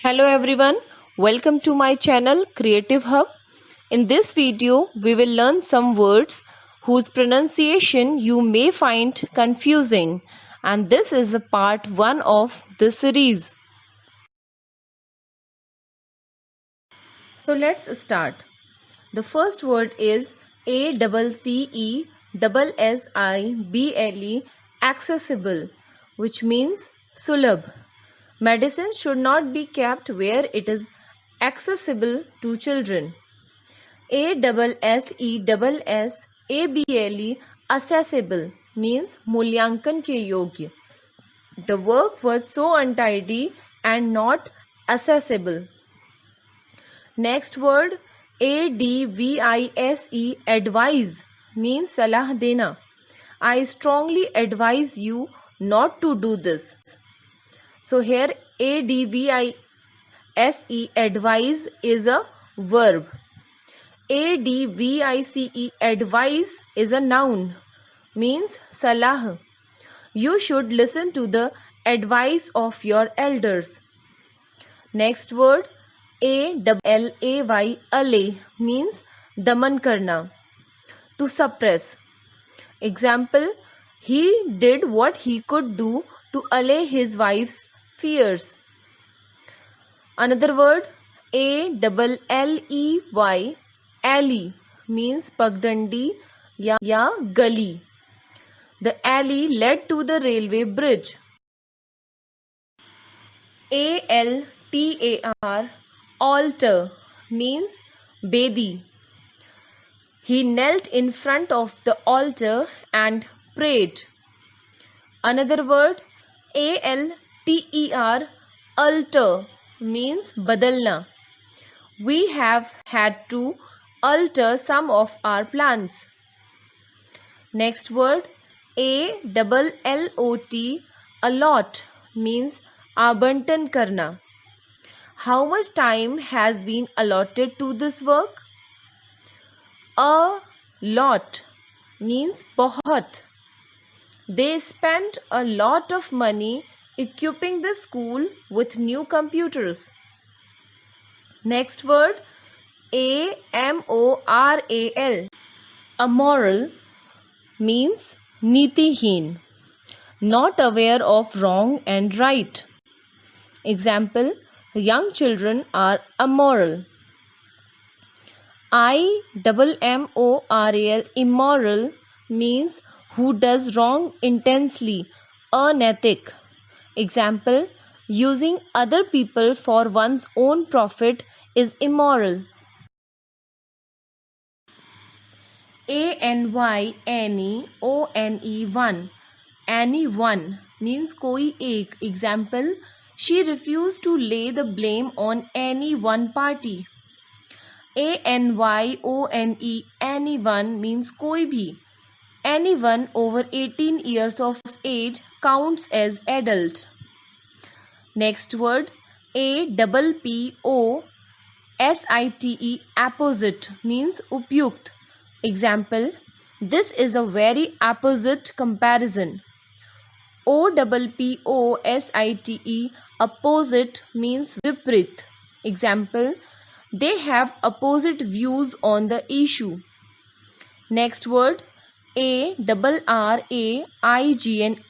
Hello everyone, welcome to my channel Creative Hub. In this video, we will learn some words whose pronunciation you may find confusing, and this is the part 1 of the series. So let's start. The first word is ACCESSIBLE, accessible, which means sulabh. Medicine should not be kept where it is accessible to children. ASSESSABLE, accessible, means मूल्यांकन के योग्य. The work was so untidy and not accessible. Next word ADVISE, advise, means salah dena. I strongly advise you not to do this. So here ADVISE, advise, is a verb. ADVICE, advice, is a noun, means salah. You should listen to the advice of your elders. Next word ALLAY, allay, means daman karna, to suppress. Example, he did what he could do to allay his wife's fears. Another word ALLEY, alley, means pagdandi ya gully. The alley led to the railway bridge. ALTAR, altar, means bedi. He knelt in front of the altar and prayed. Another word ALTER, alter, means badalna. We have had to alter some of our plans. Next word ALLOT, allot, means abantan karna. How much time has been allotted to this work? A lot means बहुत. They spent a lot of money equipping the school with new computers. Next word AMORAL, amoral, means nitihin, not aware of wrong and right. Example, young children are amoral. IMMORAL, immoral, means who does wrong intensely, anaitic. Example, using other people for one's own profit is immoral. ANY, any, ONE, one, any one, means koi ek. Example, she refused to lay the blame on any one party. ANYONE, anyone, means koi bhi. Anyone over 18 years of age counts as adult. Next word APPOSITE, apposite, means upyukt. Example, this is a very apposite comparison. OPPOSITE, opposite, means viprit. Example, they have opposite views on the issue. Next word ARRAIGN,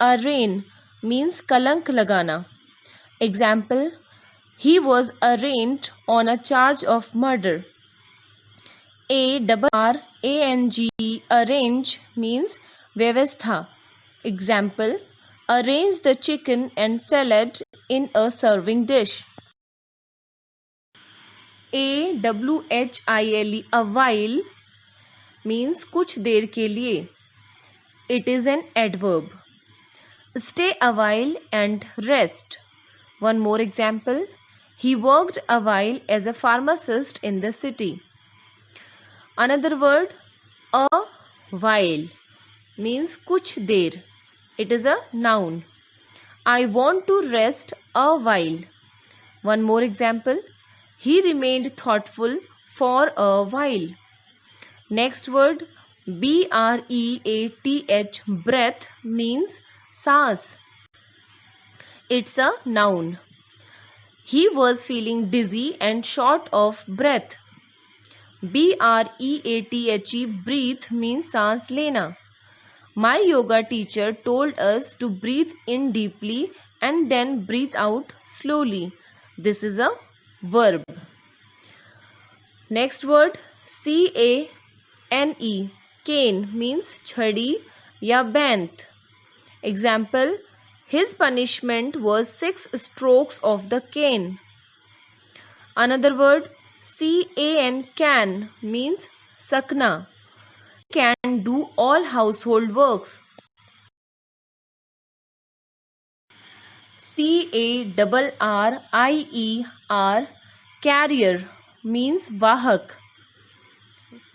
arraign, means kalank lagana. Example, he was arraigned on a charge of murder. ARRANGE, arrange, means vyavastha. Example, arrange the chicken and salad in a serving dish. AWHILE, a while, means कुछ देर के लिए. It is an adverb. Stay a while and rest. One more example. He worked a while as a pharmacist in the city. Another word, a while, means कुछ देर. It is a noun. I want to rest a while. One more example. He remained thoughtful for a while. Next word BREATH, breath, means saas. It's a noun. He was feeling dizzy and short of breath. BREATHE, breathe means सांस लेना. My yoga teacher told us to breathe in deeply and then breathe out slowly. This is a verb. Next word, CANE, cane means chhadi ya bant. Example, his punishment was 6 strokes of the cane. Another word, can means sakna. Can do all household works. CARRIER, carrier means vahak,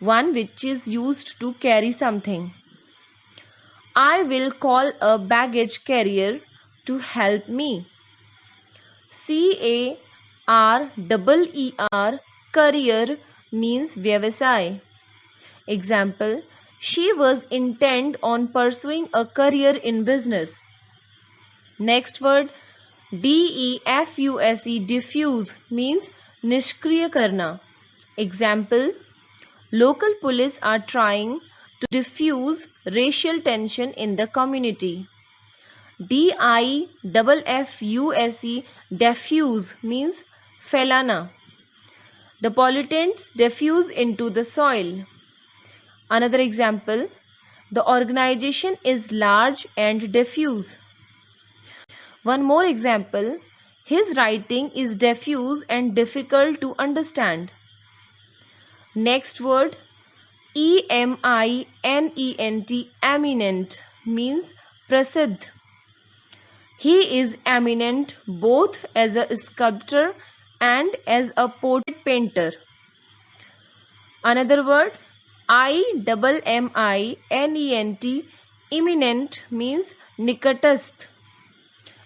one which is used to carry something. I will call a baggage carrier to help me. CAREER, career means vyavasay. Example, she was intent on pursuing a career in business. Next word, DEFUSE, diffuse means nishkriya karna. Example, local police are trying to diffuse racial tension in the community. DIFFUSE, diffuse means phailana. The pollutants diffuse into the soil. Another example, the organization is large and diffuse. One more example, his writing is diffuse and difficult to understand. Next word, EMINENT, eminent means prasiddh. He is eminent both as a sculptor and as a portrait painter. Another word, IMMINENT, imminent means nikatasth.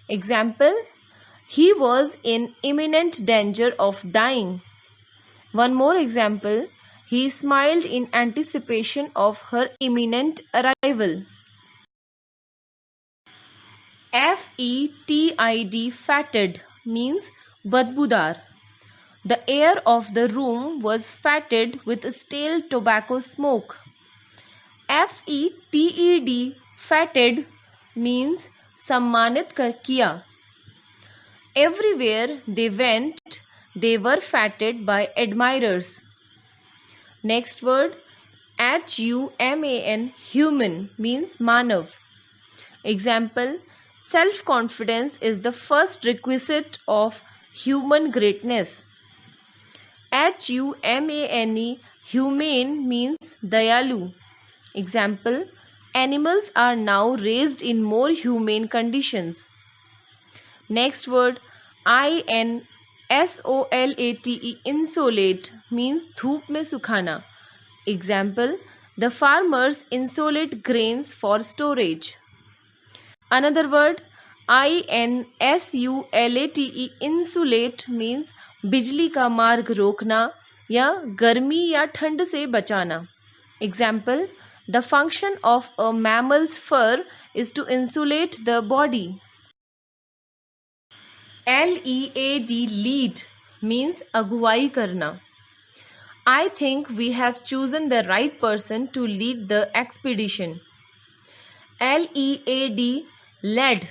Example, he was in imminent danger of dying. One more example, he smiled in anticipation of her imminent arrival. FETID, fetid means badbudar. The air of the room was fetid with stale tobacco smoke. FETED, fetid means सम्मानित किया. Everywhere they went, they were feted by admirers. Next word, HUMAN, human means manav. Example, self-confidence is the first requisite of human greatness. HUMANE, humane means dayalu. Example, animals are now raised in more humane conditions. Next word, INSOLATE, insolate means धूप में सुखाना. Example, the farmers insolate grains for storage. Another word, INSULATE, insulate means बिजली का मार्ग रोकना या गर्मी या ठंड से बचाना. Example, the function of a mammal's fur is to insulate the body. LEAD, lead means अगुवाई करना. I think we have chosen the right person to lead the expedition. LEAD, lead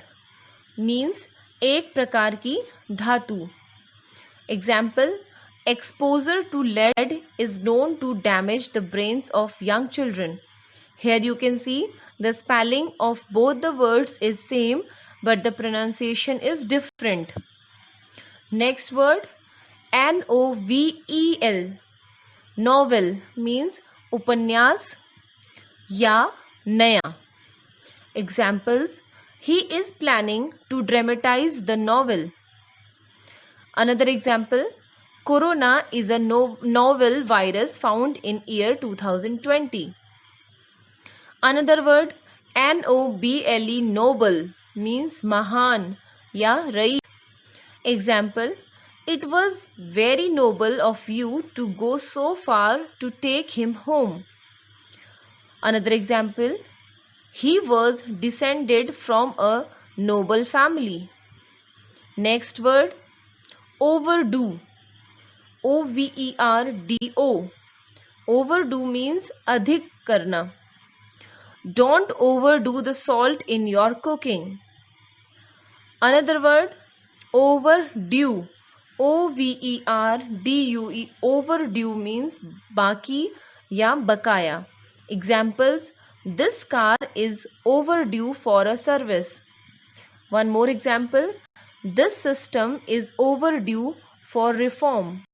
means एक प्रकार की धातु. Example, exposure to lead is known to damage the brains of young children. Here you can see the spelling of both the words is same but the pronunciation is different. Next word, NOVEL, novel means उपन्यास या नया. Examples, he is planning to dramatize the novel. Another example, corona is a novel virus found in year 2020. Another word, NOBLE, noble means mahan ya ra'i. Example, it was very noble of you to go so far to take him home. Another example, he was descended from a noble family. Next word, overdo. OVERDO. Overdo means adhik karna. Don't overdo the salt in your cooking. Another word, overdue. OVERDUE. Overdue means baki ya bakaya. Examples, this car is overdue for a service. One more example, this system is overdue for reform.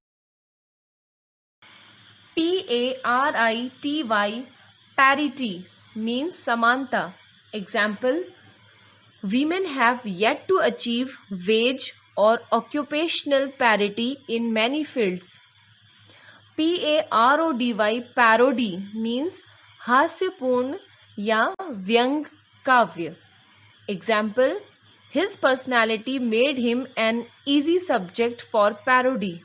PARITY, parity means samanta. Example, women have yet to achieve wage or occupational parity in many fields. PARODY, parody means हास्यपूर्ण या व्यंग काव्य. Example, his personality made him an easy subject for parody.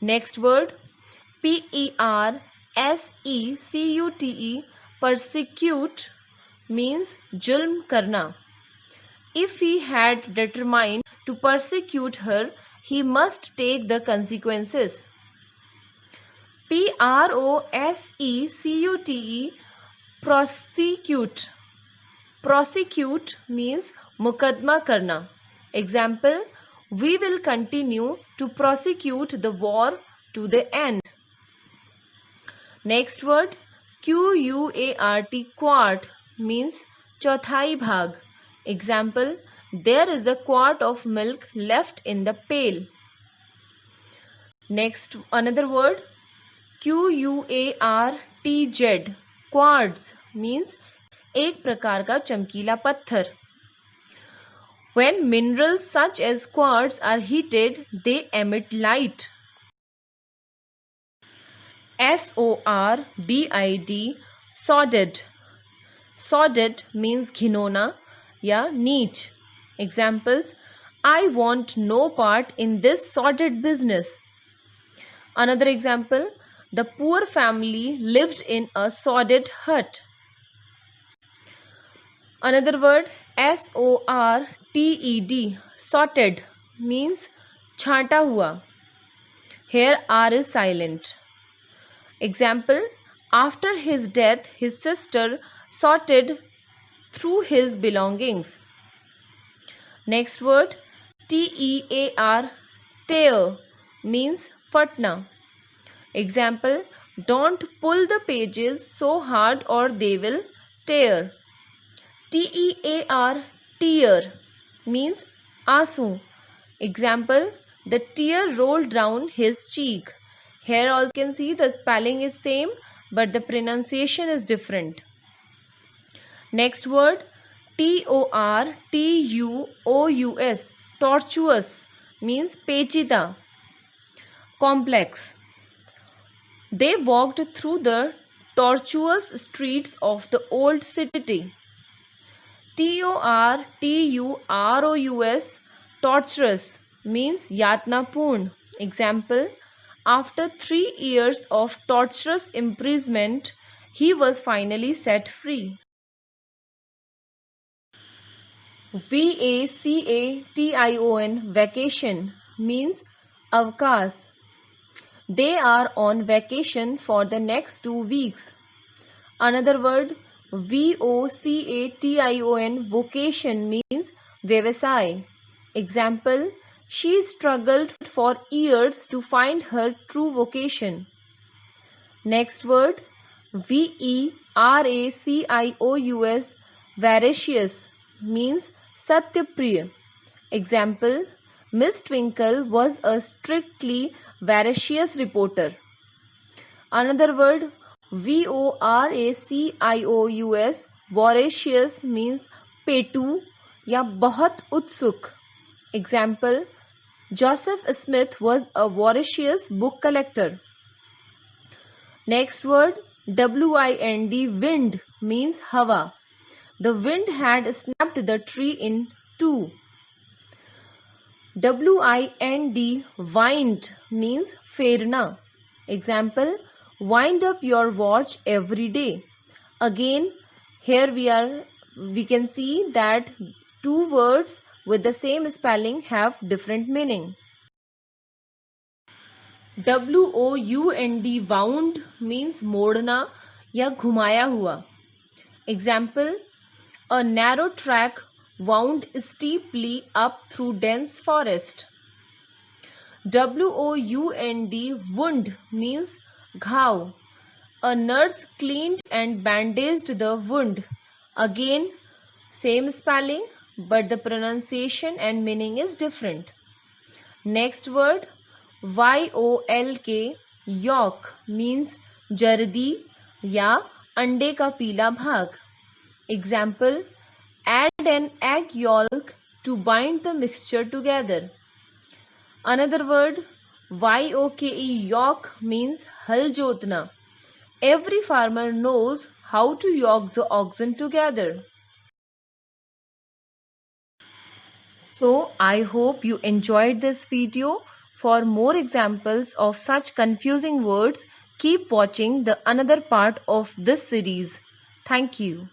Next word, PERSECUTE, persecute means zulm karna. If he had determined to persecute her, he must take the consequences. PROSECUTE, prosecute. Prosecute means मुकदमा करना. Example, we will continue to prosecute the war to the end. Next word, QUART, quart means चौथाई भाग. Example, there is a quart of milk left in the pail. Next, another word, QUARTZ, quartz means एक प्रकार का चमकीला पत्थर. When minerals such as quartz are heated, they emit light. SORDID, sordid. Sordid means घिनौना या नीच. Examples, I want no part in this sordid business. Another example, the poor family lived in a sordid hut. Another word, SORTED, sorted means छांटा हुआ. Here R is silent. Example, after his death, his sister sorted through his belongings. Next word, TEAR, tear means fatna. Example, don't pull the pages so hard or they will tear. TEAR, tear means आंसू. Example, the tear rolled down his cheek. Here also you can see the spelling is same but the pronunciation is different. Next word, TORTUOUS, tortuous means पेचीदा, complex. They walked through the tortuous streets of the old city. TORTUROUS, torturous means यातनापूर्ण. Example, after 3 years of torturous imprisonment, he was finally set free. VACATION, vacation vacation means avkas. They are on vacation for the next 2 weeks. Another word, VOCATION, vocation means vyavasay. Example, she struggled for years to find her true vocation. Next word, VERACIOUS, veracious means satyapriya. Example, Miss Twinkle was a strictly veracious reporter. Another word, VORACIOUS, voracious means पेटू या बहुत उत्सुक. Example, Joseph Smith was a voracious book collector. Next word, WIND, wind means हवा. The wind had snapped the tree in two. WIND, wind means फेरना. Example, wind up your watch every day. Again, here we can see that two words with the same spelling have different meaning. WOUND wound means मोड़ना या घुमाया हुआ. Example, a narrow track wound steeply up through dense forest. WOUND wound means घाव. A nurse cleaned and bandaged the wound. Again, same spelling, but the pronunciation and meaning is different. Next word, YOLK, yolk means जर्दी या अंडे का पीला भाग. Example, add an egg yolk to bind the mixture together. Another word, YOKE, yoke means हल जोतना. Every farmer knows how to yoke the oxen together. So, I hope you enjoyed this video. For more examples of such confusing words, keep watching the another part of this series. Thank you.